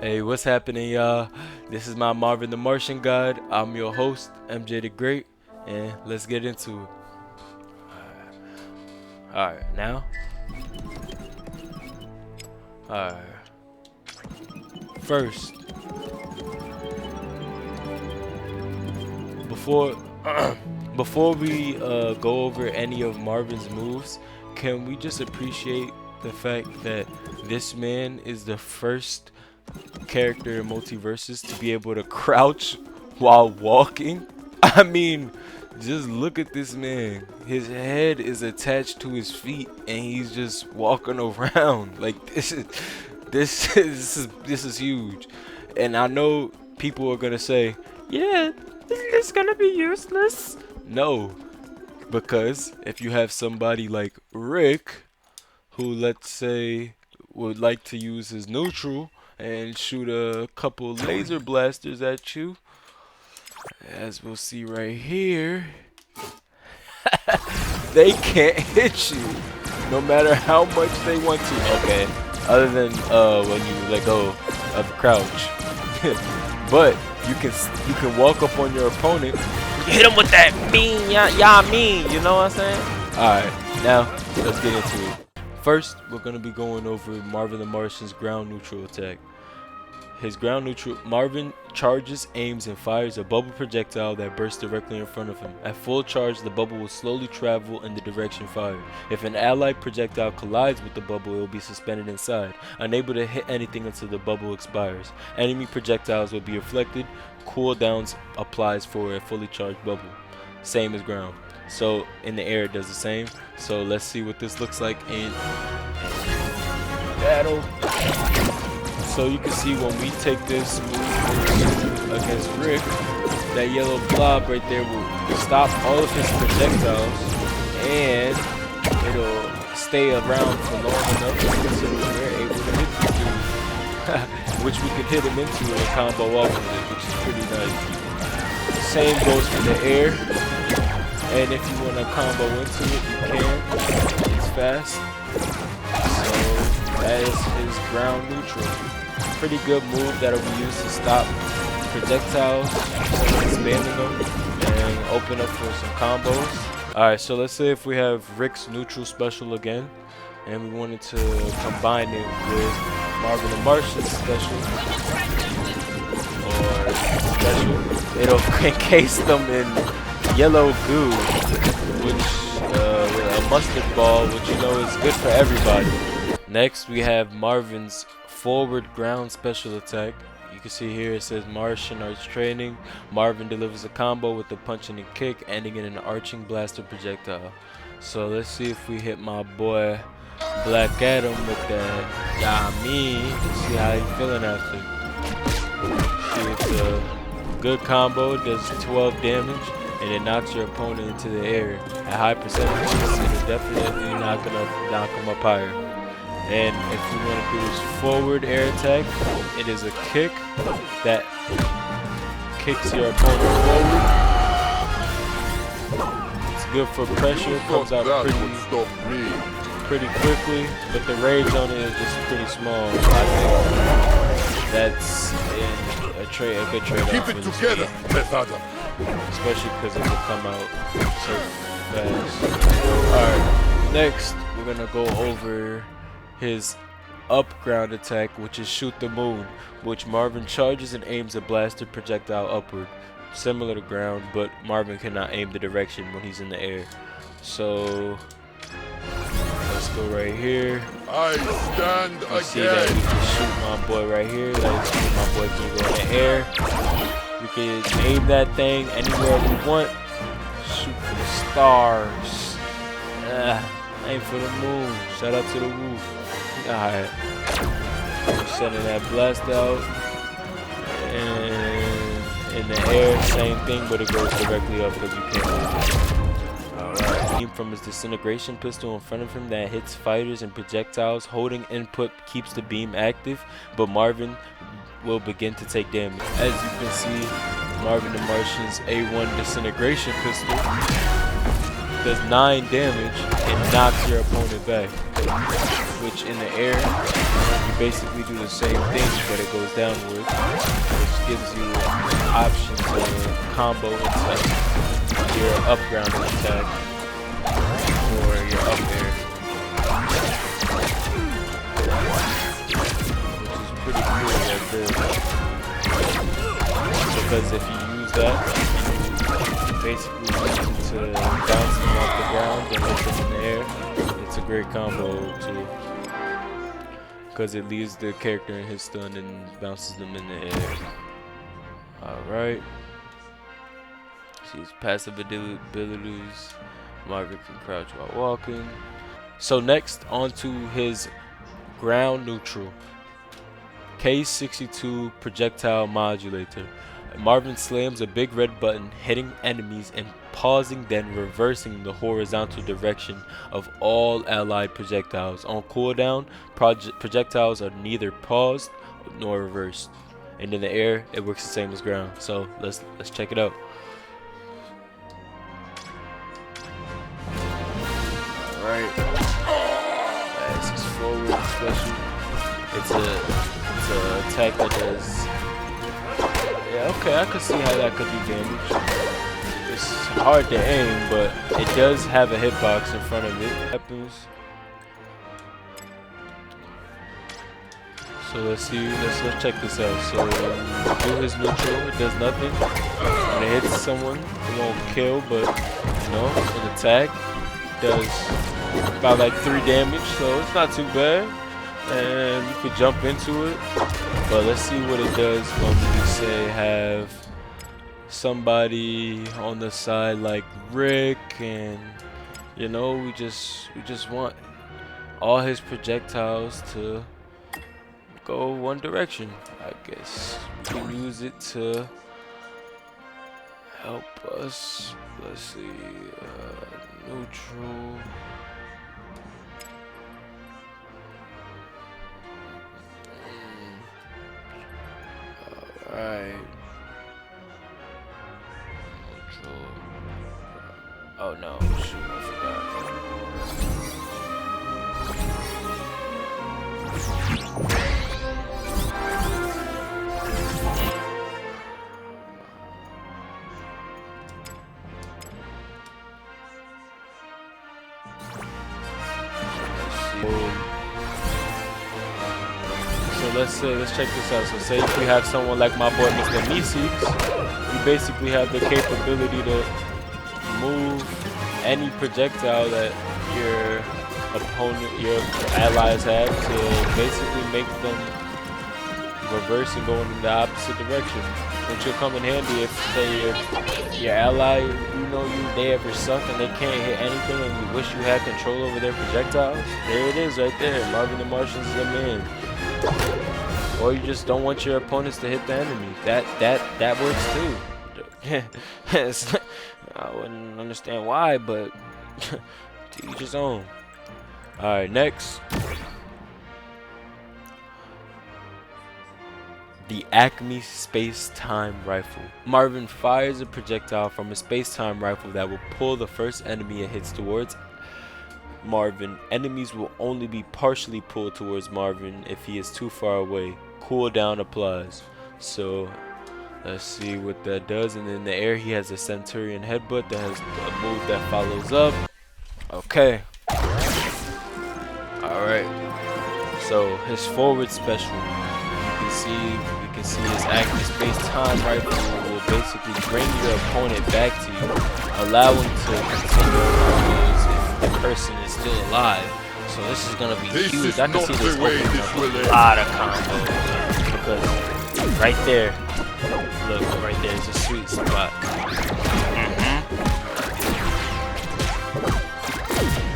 Hey, what's happening, y'all? This is my Marvin the Martian God. I'm your host, MJ the Great, and let's get into it. Alright, now. Alright. First, before before we go over any of Marvin's moves, can we just appreciate the fact that this man is the first character in Multiversus to be able to crouch while walking? I mean, just look at this man. His head is attached to his feet and he's just walking around. Like this is huge. And I know people are gonna say, yeah, it's gonna be useless. No, because if you have somebody like Rick, who, let's say, would like to use his neutral and shoot a couple laser blasters at you, as we'll see right here, they can't hit you no matter how much they want to. Okay, other than when you let go of the crouch. But you can walk up on your opponent, hit him with that mean, yeah, mean, you know what I'm saying? Alright, now let's get into it. First, we're going to be going over Marvin the Martian's ground neutral attack. His ground neutral, Marvin charges, aims, and fires a bubble projectile that bursts directly in front of him. At full charge, the bubble will slowly travel in the direction fired. If an allied projectile collides with the bubble, it will be suspended inside, unable to hit anything until the bubble expires. Enemy projectiles will be reflected. Cooldowns applies for a fully charged bubble. Same as ground. So in the air it does the same. So let's see what this looks like in battle. So you can see when we take this move against Rick, that yellow blob right there will stop all of his projectiles and it'll stay around for long enough so we're able to hit the dude. Which we can hit him into and combo off with it, which is pretty nice. Same goes for the air. And if you want to combo into it, you can. It's fast. So that is his ground neutral. Pretty good move that'll be used to stop projectiles, spamming them, and open up for some combos. Alright, so let's say if we have Rick's neutral special again, and we wanted to combine it with Marvin the Martian's special, or special, it'll encase them in yellow goo, which with a mustard ball, which you know is good for everybody. Next, we have Marvin's forward ground special attack. You can see here it says Martian Arts Training. Marvin delivers a combo with a punching and kick, ending in an arching blaster projectile. So let's see if we hit my boy Black Adam with that. Yeah, see how he feeling after. See, it's a good combo. Does 12 damage. And it knocks your opponent into the air at high percentages. It'll definitely not gonna knock him up higher. And if you want to do this forward air attack, it is a kick that kicks your opponent forward. It's good for pressure. Comes out pretty quickly, but the range on it is just pretty small. I think that's a good trade-off. Keep it together, Methada. Especially because it will come out so fast. Alright, next we're gonna go over his up ground attack, which is Shoot the Moon, which Marvin charges and aims a blaster projectile upward. Similar to ground, but Marvin cannot aim the direction when he's in the air. So let's go right here. I stand you again. See that we can shoot my boy right here. Let's see my boy can go in the air. We can aim that thing anywhere we want. Shoot for the stars. Aim for the moon. Shout out to the roof. Alright. We're sending that blast out. And in the air, same thing, but it goes directly up because you can't move it. Alright. Aim from his disintegration pistol in front of him that hits fighters and projectiles. Holding input keeps the beam active, but Marvin will begin to take damage. As you can see, Marvin the Martian's A1 disintegration pistol does 9 damage and knocks your opponent back. which in the air, you basically do the same thing, but it goes downward, which gives you an option to combo into your up grounding attack or your up air, which is pretty cool right there. Because if you use that, you basically use it to bounce them off the ground and hit them in the air. It's a great combo too, because it leaves the character in his stun and bounces them in the air. Alright. See his passive abilities. Marvin can crouch while walking. So next, onto his ground neutral. K62 projectile modulator. Marvin slams a big red button, hitting enemies and pausing, then reversing the horizontal direction of all allied projectiles. On cooldown, projectiles are neither paused nor reversed, and in the air, it works the same as ground. So let's check it out. All right, that's his forward special. It's a attack that does. Yeah, okay, I can see how that could do damage. It's hard to aim, but it does have a hitbox in front of it. Happens. So let's check this out. So do his neutral, it does nothing. When it hits someone, it won't kill, but you know, an attack does about like 3 damage, so it's not too bad. And you could jump into it, but let's see what it does when we say have somebody on the side like Rick, and you know, we just want all his projectiles to go one direction. I guess we can use it to help us. Let's see, neutral. Alright. Oh no, shoot, I forgot. Let's check this out. So say if you have someone like my boy Mr. Meeseeks, you basically have the capability to move any projectile that your opponent, your allies have, to basically make them reverse and go in the opposite direction, which will come in handy if, say, your ally, they ever suck and they can't hit anything and you wish you had control over their projectiles. There it is right there. Marvin the Martian's the man. Or you just don't want your opponents to hit the enemy. That works too. I wouldn't understand why, but to each his own. Alright, next. The Acme Space-Time Rifle. Marvin fires a projectile from a space-time rifle that will pull the first enemy it hits towards Marvin. Enemies will only be partially pulled towards Marvin if he is too far away. Cooldown applies. So let's see what that does. And in the air, he has a Centurion headbutt that has a move that follows up. Okay. Alright. So his forward special. We can see his active space-time rifle will basically bring your opponent back to you, allow him to continue combos if the person is still alive. So this is gonna be huge. I can see this opening up a lot of combos, because right there, look, right there is a sweet spot.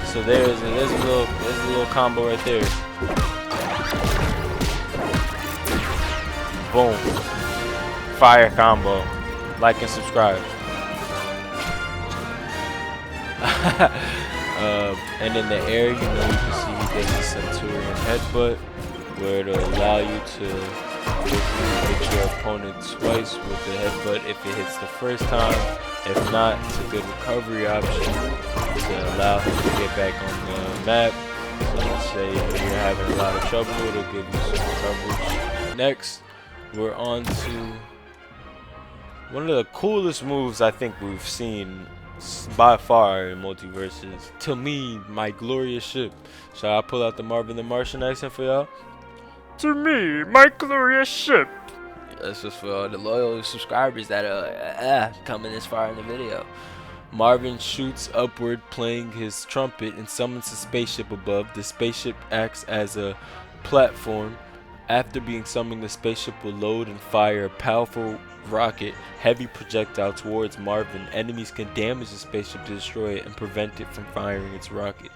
So there's a little combo right there. Boom. Fire combo. Like and subscribe. And in the air, you can see he does a Centurion headbutt, where it'll allow you to hit your opponent twice with the headbutt if it hits the first time. If not, it's a good recovery option to allow him to get back on the map. So let's say you're having a lot of trouble, it'll give you some coverage. Next, we're on to one of the coolest moves I think we've seen by far in Multiverses. To me, my glorious ship. Shall I pull out the Marvin the Martian accent for y'all? To me, my glorious ship. That's just for all the loyal subscribers that are coming this far in the video. Marvin shoots upward, playing his trumpet, and summons a spaceship above. The spaceship acts as a platform. After being summoned, the spaceship will load and fire a powerful rocket, heavy projectile towards Marvin. Enemies can damage the spaceship to destroy it and prevent it from firing its rocket.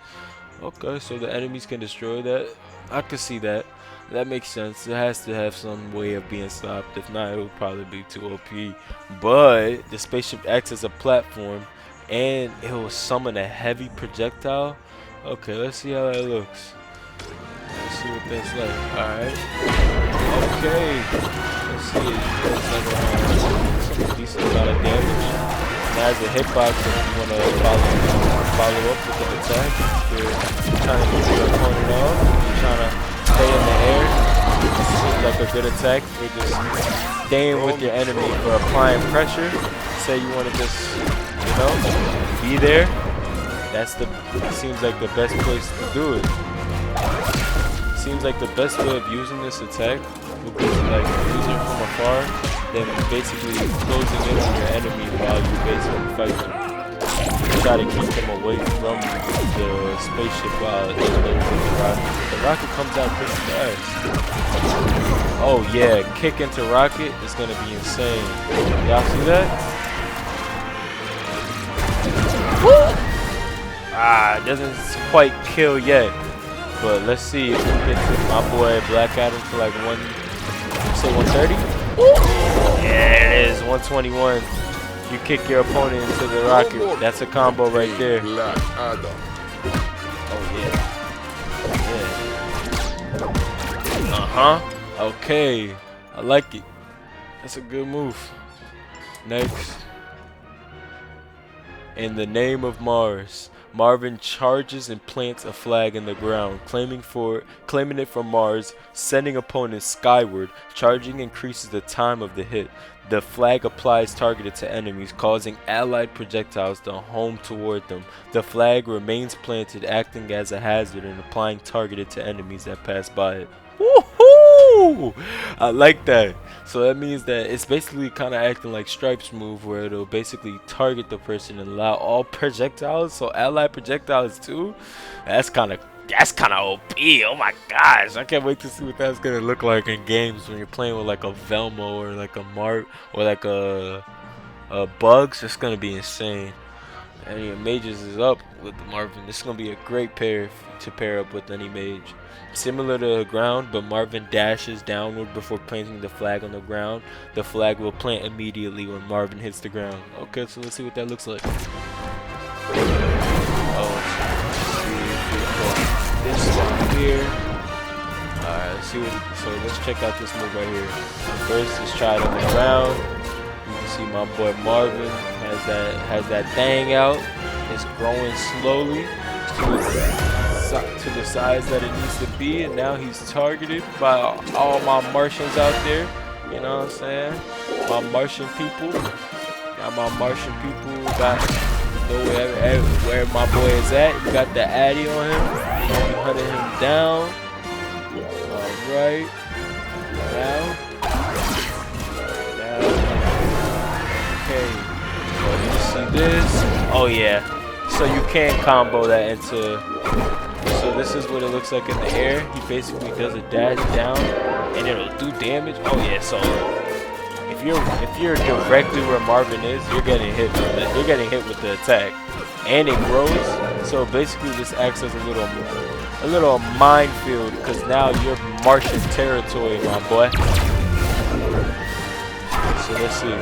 Okay, so the enemies can destroy that. I can see that. That makes sense. It has to have some way of being stopped. If not, it would probably be too OP. But the spaceship acts as a platform, and it will summon a heavy projectile. Okay, let's see how that looks. Let's see what that's like. Alright. Okay. Let's see. That's like some decent amount of damage. Now as a hitbox, if you want to follow up with an attack, if you're trying to keep your opponent off, you're trying to stay in the air. This seems like a good attack. You're just staying with your enemy for applying pressure. Say you want to just, you know, be there. Seems like the best place to do it. Seems like the best way of using this attack would be to like use it from afar, then basically closing in on your enemy while you basically fight them. Try to keep them away from the spaceship while it eliminates the rocket. The rocket comes out pretty fast. Oh yeah, kick into rocket is gonna be insane. Y'all see that? Woo! It doesn't quite kill yet. But let's see if we can get to my boy Black Adam to like 130. Yeah, it is 121. You kick your opponent into the rocket. That's a combo right there. Black Adam. Oh yeah. Okay. I like it. That's a good move. Next. In the name of Mars. Marvin charges and plants a flag in the ground, claiming it from Mars, sending opponents skyward. Charging increases the time of the hit. The flag applies targeted to enemies, causing allied projectiles to home toward them. The flag remains planted, acting as a hazard and applying targeted to enemies that pass by it. Woohoo! I like that. So that means that it's basically kind of acting like Stripe's move, where it'll basically target the person and allow all projectiles, so allied projectiles too. That's kind of OP. Oh my gosh, I can't wait to see what that's gonna look like in games when you're playing with like a Velmo or like a Mart or like a Bugs. It's gonna be insane. And your mages is up with the Marvin. This is gonna be a great pair to pair up with any mage. Similar to the ground, but Marvin dashes downward before planting the flag on the ground. The flag will plant immediately when Marvin hits the ground. Okay, so let's see what that looks like. Oh, let's see if we put this down here. Alright, let's see what. So let's check out this move right here. First, let's try it on the ground. You can see my boy Marvin has that thing out. It's growing slowly to the size that it needs to be, and now he's targeted by all my Martians out there. You know what I'm saying? My Martian people. Now my Martian people got where my boy is at. You got the Addy on him. You hunting him down. Alright. Now. Okay. So you see this? Oh yeah. So you can combo that into. So this is what it looks like in the air. He basically does a dash down, and it'll do damage. Oh yeah. So if you're directly where Marvin is, you're getting hit with it. You're getting hit with the attack, and it grows. So basically, this acts as a little minefield, because now you're Martian territory, my boy. So let's see.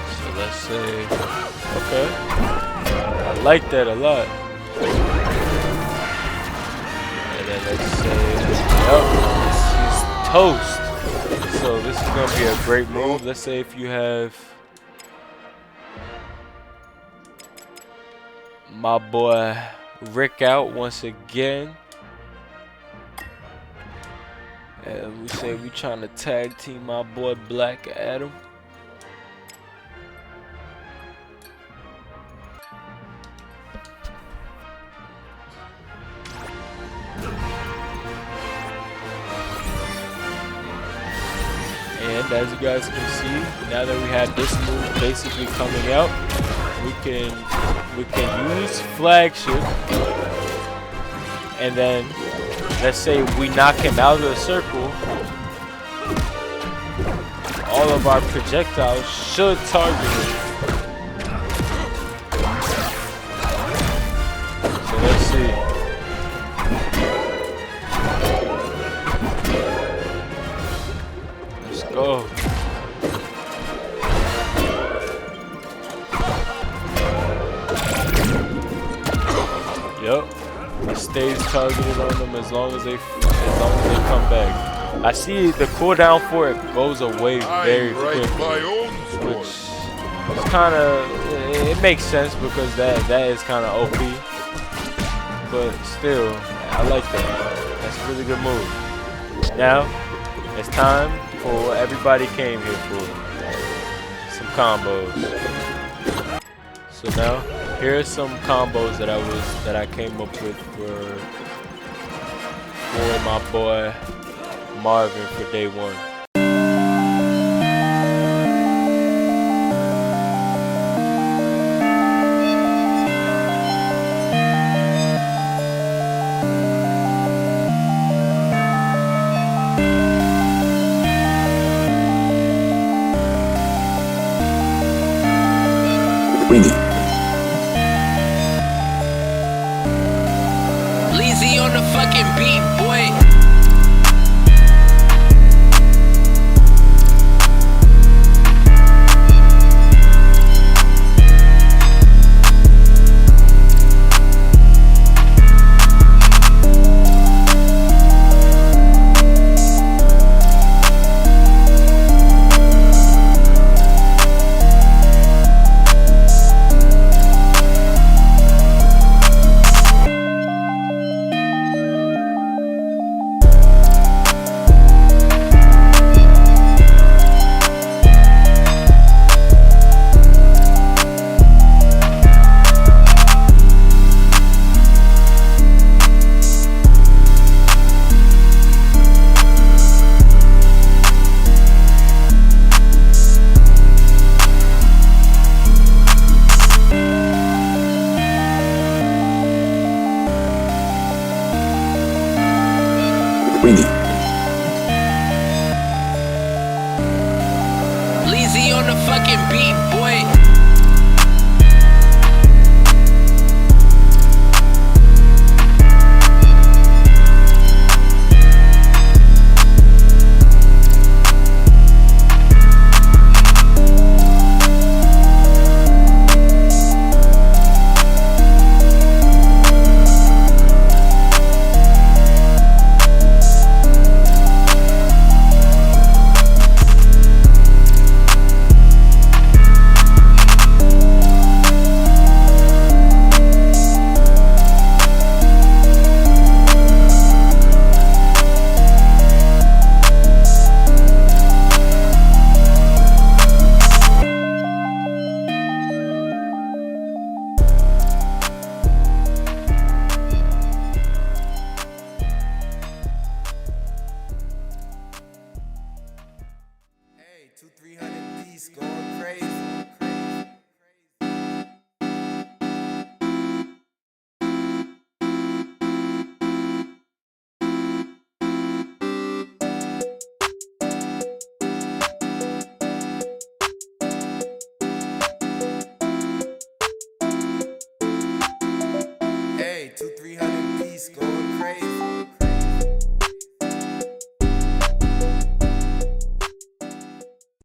So let's say, okay, I like that a lot. then let's say, yep, he's toast. So this is gonna be a great move. Let's say if you have my boy Rick out once again. And we say we trying to tag team my boy Black Adam. And as you guys can see, now that we have this move basically coming out, we can use flagship, and then let's say we knock him out of the circle, all of our projectiles should target him. So let's see. Let's go. Yep, it stays targeted on them as long as they come back. I see the cooldown for it goes away very quickly, which is kind of, it makes sense because that is kind of OP. But still, I like that. That's a really good move. Now it's time for what everybody came here for, some combos. So now, here are some combos that I came up with for my boy Marvin for day one. Lazy on the fucking beat, boy. Lazy on the fucking beat, boy.